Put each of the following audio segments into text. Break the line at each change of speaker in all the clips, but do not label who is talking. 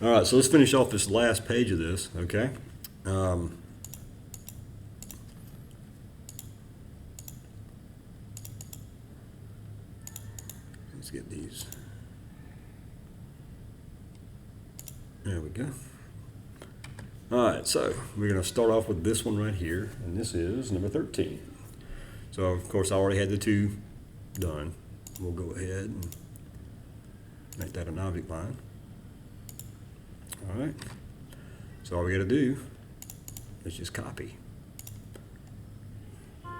All right, so let's finish off this last page of this, okay? Let's get these. There we go. All right, so we're going to start off with this one right here, and this is number 13. So, of course, I already had the 2 done. We'll go ahead and make that an object line. All right. So all we got to do is just copy. I'm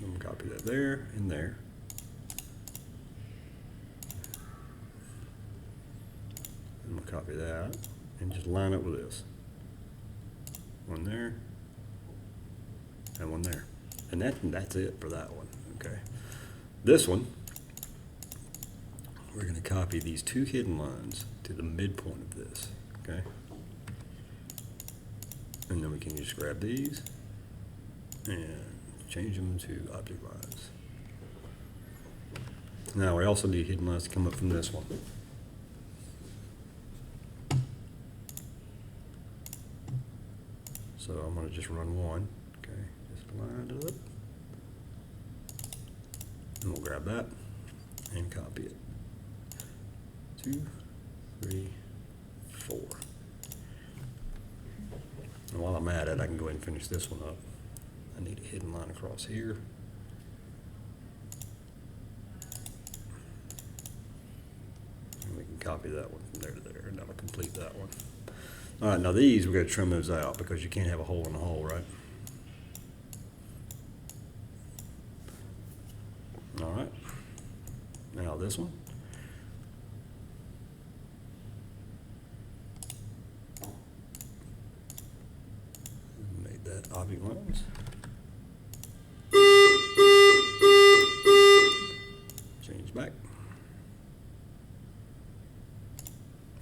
going to copy that there and there. I'm going to copy that and just line up with this. One there and one there. And that's it for that one. Okay. This one, we're going to copy these 2 hidden lines to the midpoint of this. Okay. And then we can just grab these and change them to object lines. Now we also need hidden lines to come up from this one. So I'm going to just run one. Okay, just line it up. And we'll grab that and copy it. 2, 3, 4. And while I'm at it, I can go ahead and finish this one up. I need a hidden line across here. And we can copy that one from there to there, and that'll complete that one. All right, now these, we're going to trim those out because you can't have a hole in a hole, right? All right. Now this one. Make that object lines. Change back.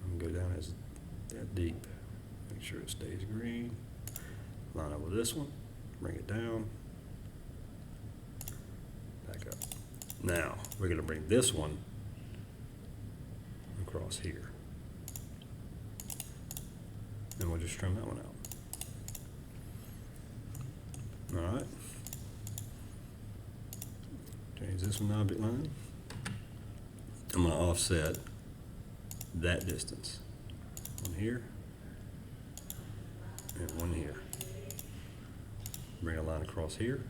And go down as that deep. Make sure it stays green. Line up with this one. Bring it down. Back up. Now we're going to bring this one across here. And we'll just trim that one out. All right. Change this one to object line. I'm going to offset that distance. One here and one here. Bring a line across here.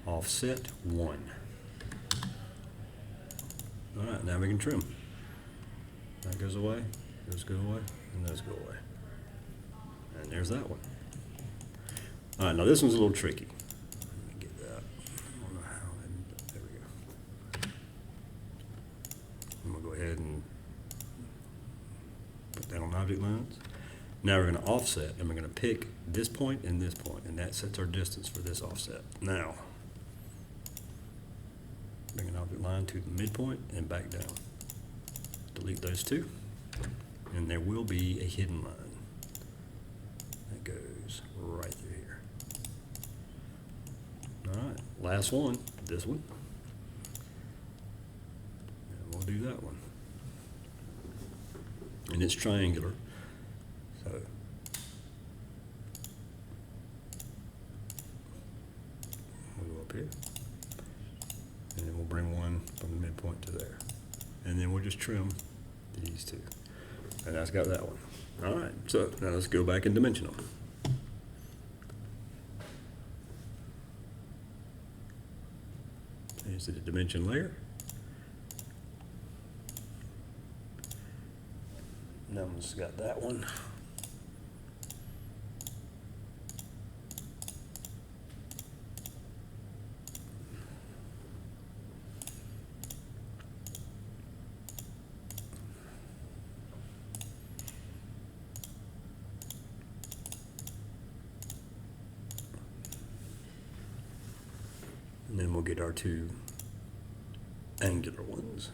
Offset 1. All right, now we can trim. That goes away, those go away, and those go away. And there's that one. All right, now this one's a little tricky. Let me get that. I don't know how. There we go. I'm going to go ahead and put that on object lines. Now we're going to offset, and we're going to pick this point and this point, and that sets our distance for this offset. Now, bring an object line to the midpoint and back down. Delete those 2, and there will be a hidden line that goes right through here. All right, last one, this one, and we'll do that one. And it's triangular, so we'll go up here. And then we'll bring one from the midpoint to there. And then we'll just trim these 2. And that's got that one. All right, so now let's go back and dimension them. Change to the dimension layer. That one's got that one. And then we'll get our 2 angular ones.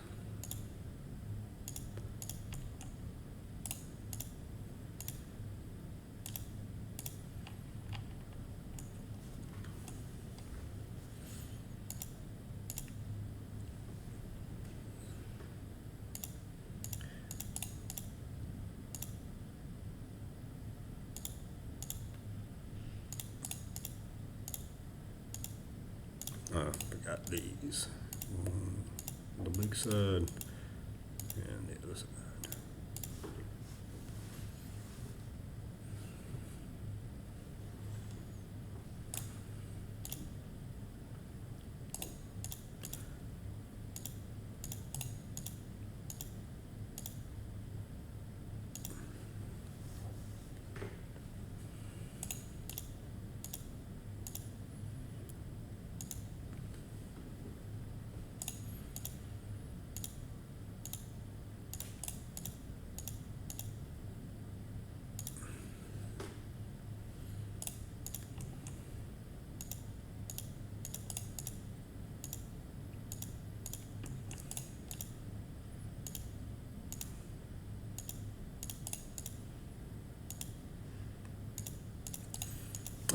these. The big side and the other side.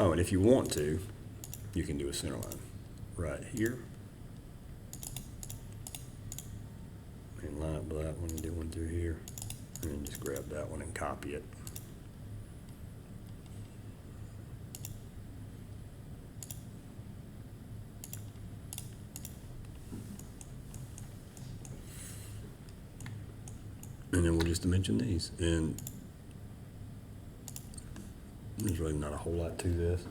Oh, and if you want to, you can do a center line right here. And line up that one and do one through here. And then just grab that one and copy it. And then we'll just dimension these. And there's really not a whole lot to this.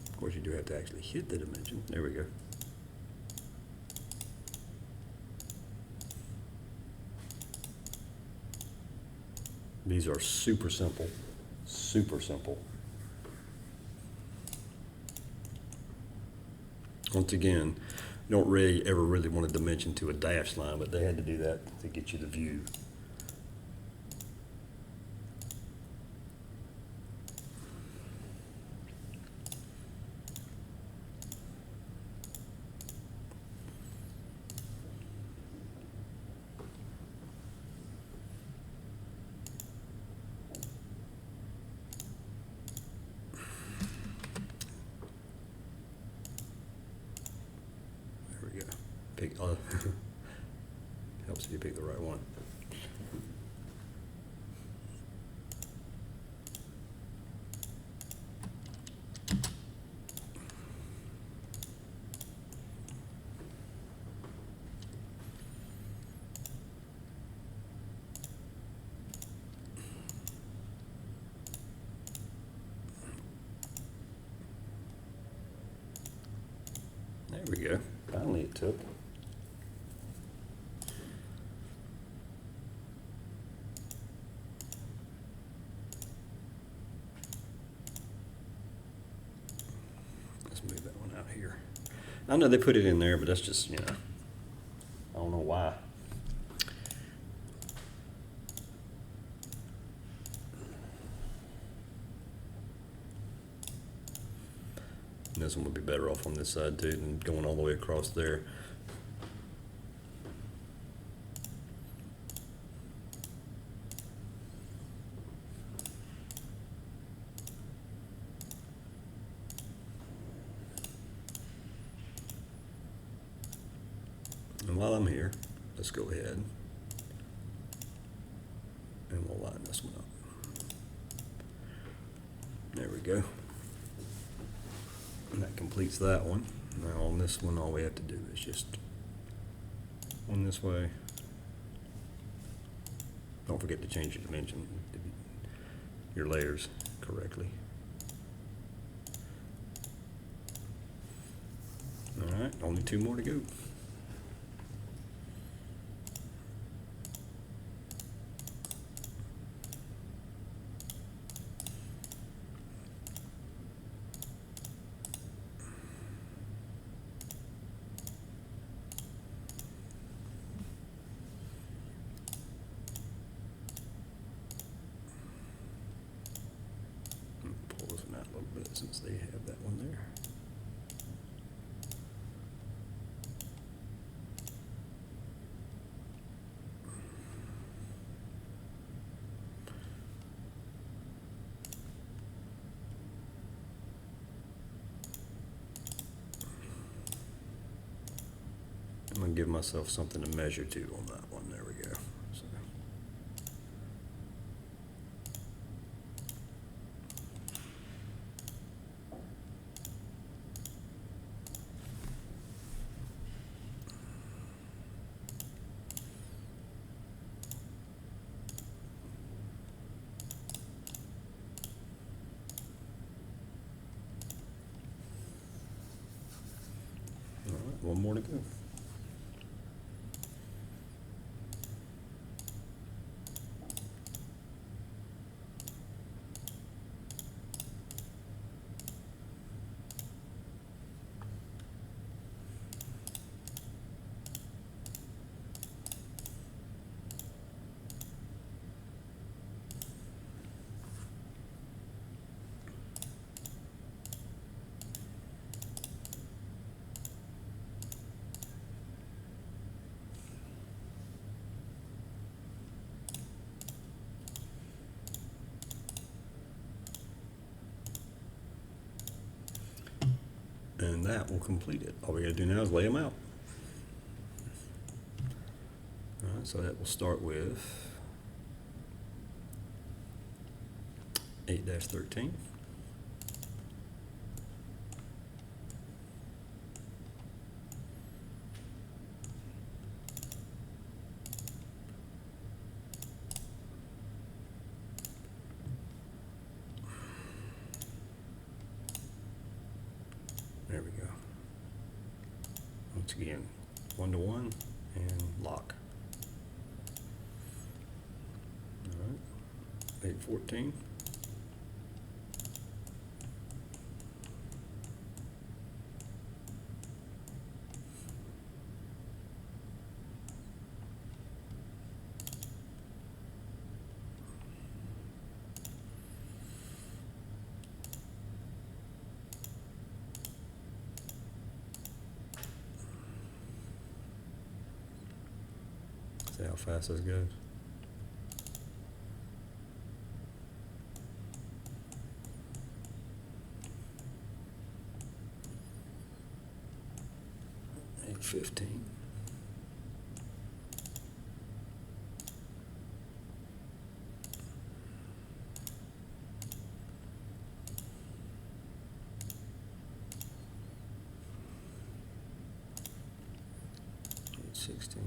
Of course, you do have to actually hit the dimension. There we go. These are super simple, super simple. Once again, you don't really ever really want a dimension to a dash line, but they had to do that to get you the view. Pick, helps if you pick the right one. There we go. Finally it took. Move that one out here. I know they put it in there, but that's just, you know, I don't know why. And this one would be better off on this side too than going all the way across there. And while I'm here, let's go ahead and we'll line this one up. There we go. And that completes that one. Now on this one, all we have to do is just one this way. Don't forget to change your dimension, your layers correctly. All right, only 2 more to go. Pull this one out a little bit since they have that one there. I'm going to give myself something to measure to on that one. There we go. So. more to go. And that will complete it. All we got to do now is lay them out. All right, so that will start with 8-13. There we go. Once again, 1-to-1 and lock. All right, 8-14. See how fast this goes. Eight 15. Eight 16.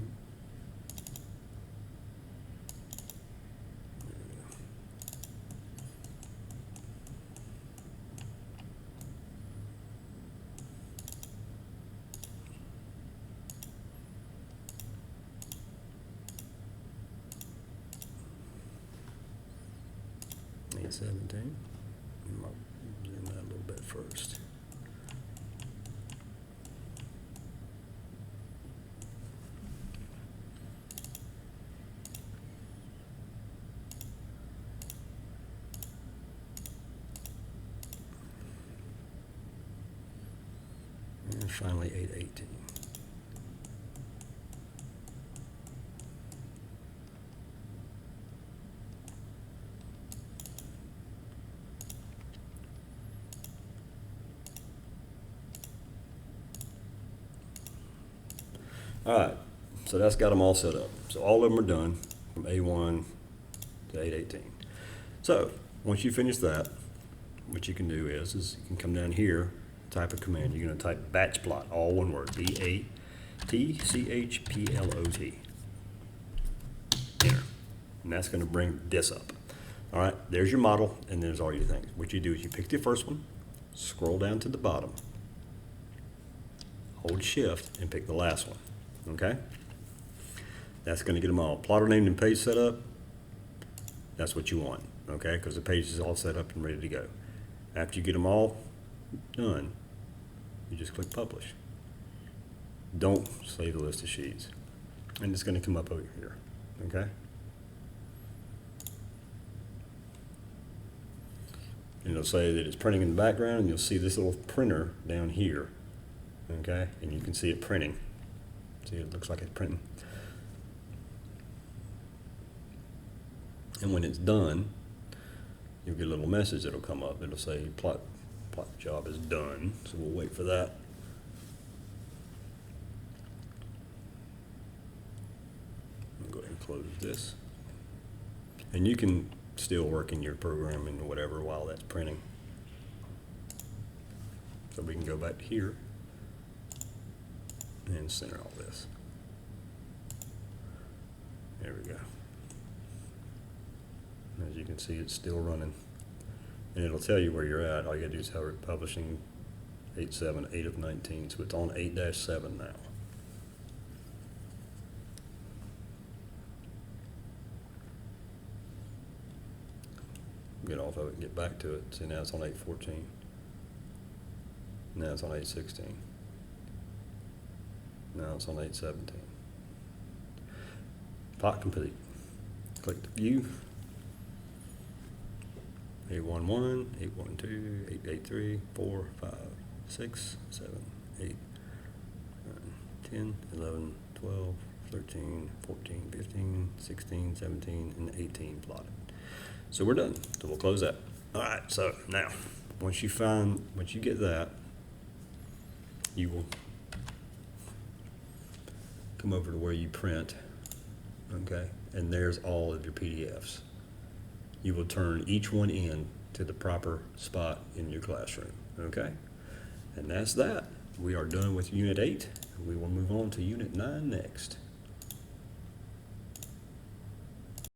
8-17. I'll zoom that a little bit first. And finally 8-18. All right, so that's got them all set up. So all of them are done from A1 to 8-18. So once you finish that, what you can do is you can come down here, type a command. You're going to type batch plot, all one word, BATCHPLOT. Enter. And that's going to bring this up. All right, there's your model, and there's all your things. What you do is you pick the first one, scroll down to the bottom, hold shift, and pick the last one. Okay? That's going to get them all. Plotter named and page set up, that's what you want. Okay? Because the page is all set up and ready to go. After you get them all done, you just click publish. Don't save the list of sheets. And it's going to come up over here. Okay? And it'll say that it's printing in the background, and you'll see this little printer down here. Okay? And you can see it printing. See, it looks like it's printing. And when it's done, you'll get a little message that'll come up. It'll say plot job is done. So we'll wait for that. I'll go ahead and close this. And you can still work in your program and whatever while that's printing. So we can go back to here and center all this. There we go. As you can see, it's still running. And it'll tell you where you're at. All you gotta do is tell it publishing 8/7, 8 of 19. So it's on 8-7 now. get off of it and get back to it. See, now it's on 8:14. Now it's on 8:16. Now it's on 8:17. Pot complete. Click the view. 811, 812, 883, 4, 5, 6, 7, 8, 9, 10, 11, 12, 13, 14, 15, 16, 17, and 18 plotted. So we're done. So we'll close that. All right, so now, once you get that, you will come over to where you print, okay? And there's all of your PDFs. You will turn each one in to the proper spot in your classroom, okay? And that's that. We are done with Unit 8. We will move on to Unit 9 next.